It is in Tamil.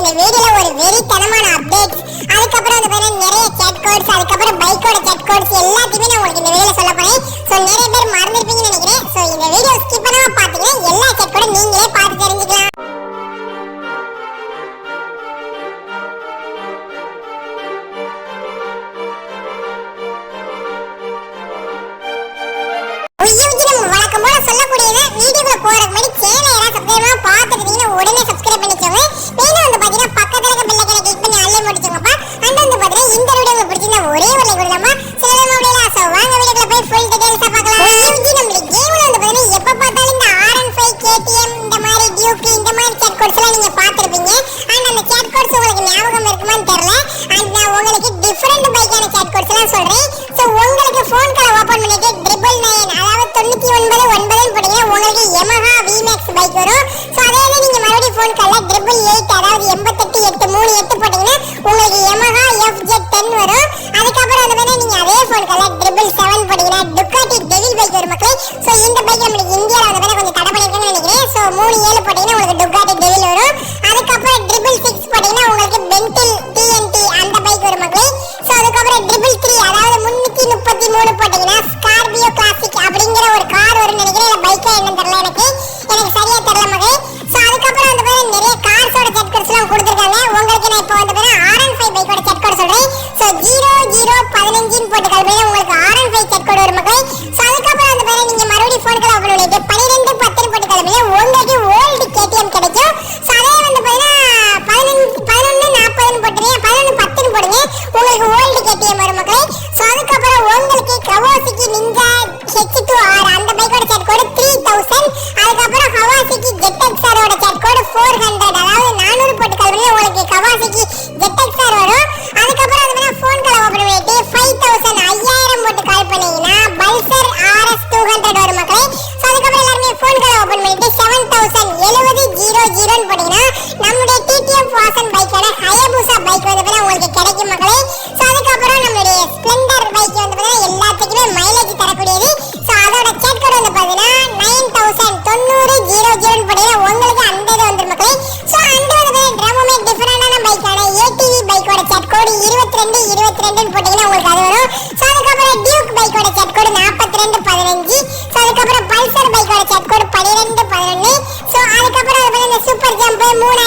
இந்த வீடியோல ஒரு வெறித்தனமான அப்டேட்ஸ், அதுக்கப்புறம் வந்து பாத்தீங்கன்னா நிறைய சேட் கோட்ஸ், அதுக்கப்புறம் பைக்கோட சேட் கோட்ஸ் எல்லாத்தையுமே நான் உங்களுக்கு இந்த வீடியோல சொல்ல போறேன். சோ நிறைய பேர் மறந்துருப்பீங்கன்னு நினைக்கிறேன். சோ இந்த வீடியோ ஸ்கிப் பண்ணாம பாத்தீங்கன்னா எல்லா சேட் கோடும் நீங்களே பார்த்து தெரிஞ்சுக்கலாம். வழக்கம் போல சொல்லக்கூடியது வீடியோக்குள்ள போறதுக்கு முன்னாடி சேனலை யாராவது சப்ஸ்கிரைப் பார்த்துட்டு இருந்தீங்கன்னா உடனே சப்ஸ்கிரைப் பண்ணிக்கோங்க. மேலும் வந்து பாத்தீங்கன்னா பக்கத்துல இருக்க பெல் ஐகானை கிளிக் பண்ணி ஆல்ல முடிச்சுங்கப்பா. அண்ட் வந்து பாத்தீங்கன்னா இந்த வீடியோ உங்களுக்கு பிடிச்சிருந்தா ஒரே ஒரு லைக் கொடுங்கப்பா. சிலதமா அப்படியே சோ வாங்க வீடியோக்குள்ள போய் ஃபுல் டீடைல்ஸா பார்க்கலாம். நம்ம கேம்ல வந்து பாத்தீங்கன்னா எப்ப பார்த்தாலும் இந்த R15 KTM இந்த மாதிரி டியூக் இந்த மாதிரி சேட் கோட்ஸ்லாம் நீங்க பார்த்திருப்பீங்க. அண்ட் அந்த சேட் கோட்ஸ் உங்களுக்கு ஞாபகம் இருக்குமான்னு தெரியல. அண்ட் நான் உங்களுக்கு டிஃபரண்ட் பைக்கான சேட் கோட்ஸ்லாம் சொல்றேன். சோ உங்களுக்கு ஃபோன் கால் ஓபன் பண்ணிட்டு 999 அதாவது 99 போட்டீங்கன்னா உங்களுக்கு Yamaha VMAX பைக் வரும். சோ அதே நீங்க மறுபடியும் ஃபோன் கால்ல 888 அதாவது 8838 போட்டீங்கன்னா உங்களுக்கு Yamaha FZ10 வரும். அதுக்கப்புறம் வந்து பாத்தீங்கன்னா நீங்க அதே ஃபோன் கால்ல 777 போட்டீங்கன்னா Ducati Devil பைக் வரும் மக்களே. சோ இந்த பைக் நமக்கு இந்தியால வந்து பாத்தீங்கன்னா கொஞ்சம் தடை பண்ணிருக்காங்கன்னு நினைக்கிறேன். சோ 37 போட்டீங்கன்னா உங்களுக்கு Ducati Devil வரும். அதுக்கப்புறம் 666 போட்டீங்கன்னா உங்களுக்கு Bentley TNT அந்த பைக் வரும் மக்களே. சோ அதுக்கப்புறம் 333 அதாவது 333 போட்டீங்கன்னா Scorpio Classic அப்படிங்கிற ஒரு கார் வரும்னு நினைக்கிறேன். இல்ல பைக்கா என்னன்னு தெரியல, எனக்கு சரியா தெரியல மக்களே. சோ அதுக்கப்புறம் வந்து பாத்தீங்கன்னா நிறைய கார்ஸோட செட் கோட்ஸ்லாம் கொடுத்திருக்காங்க. உங்களுக்கு நான் இப்போ வந்து பாத்தீங்கன்னா R15 பைக்கோட செட் கோட் சொல்றேன். சோ 0015 போட்டு கல்வியில உங்களுக்கு R15 செட் கோட் வரும் மக்களே. சோ அதுக்கப்புறம் வந்து பாத்தீங்கன்னா நீங்க மறுபடியும் ஃபோன் கால் ஓபன் பண்ணிட்டு 1210 போட்டு கல்வியில உங்களுக்கு ஓல்ட் KTM கிடைக்கும். சோ அதே வந்து பாத்தீங்கன்னா 1140 போட்டுறீங்க, 1110 போடுங்க உங்களுக்கு ஓல்ட் KTM வரும் மக்களே. சோ அதுக்கப்புறம் உங்களுக்கு Kawasaki Ninja H2R அந்த பைக்கோட செட் கோட் 3000. அதுக்கப்புறம் Kawasaki ZX-R ஓட செட் கோட் 400 அதாவது 400 போட்டு கல்வியில உங்களுக்கு Kawasaki ZX-R வரும். அதுக்கப்புறம் வந்து ஃபோன் கால் ஓபன் பண்ணிட்டு 5000 போட்டு கால் பண்ணீங்கன்னா Pulsar RS 200 வரும் மக்களே. சோ அதுக்கப்புறம் எல்லாரும் ஃபோன் கால் ஓபன் பண்ணிட்டு 7000 போட்டீங்கன்னா நம்மளுடைய TTF வாசன் பைக்கான Hayabusa பைக் வந்து உங்களுக்கு கிடைக்கும் மக்களே. சோ அதுக்கப்புறம் நம்மளுடைய Splendor பைக் வந்து எல்லாத்துக்குமே மைலேஜ் தரக்கூடியது. சோ அதோட செட் கோட் வந்து பாத்தீங்கன்னா 9000 போட்டீங்கன்னா உங்களுக்கு அந்த இது வந்துரும் மக்களே. சோ அந்த வந்து ரொம்பவே டிஃபரண்டான பைக்கான ATV பைக்கோட செட் கோட் 22 போட்டீங்கன்னா உங்களுக்கு அது வரும். சோ அதுக்கப்புறம் டியூக் பைக்கோட செட் கோட் 4215. சோ அதுக்கப்புறம் பல்சர் பைக்கோட செட் கோட் 1211. சோ அதுக்கப்புறம் இந்த சூப்பர் ஜம்ப் 3000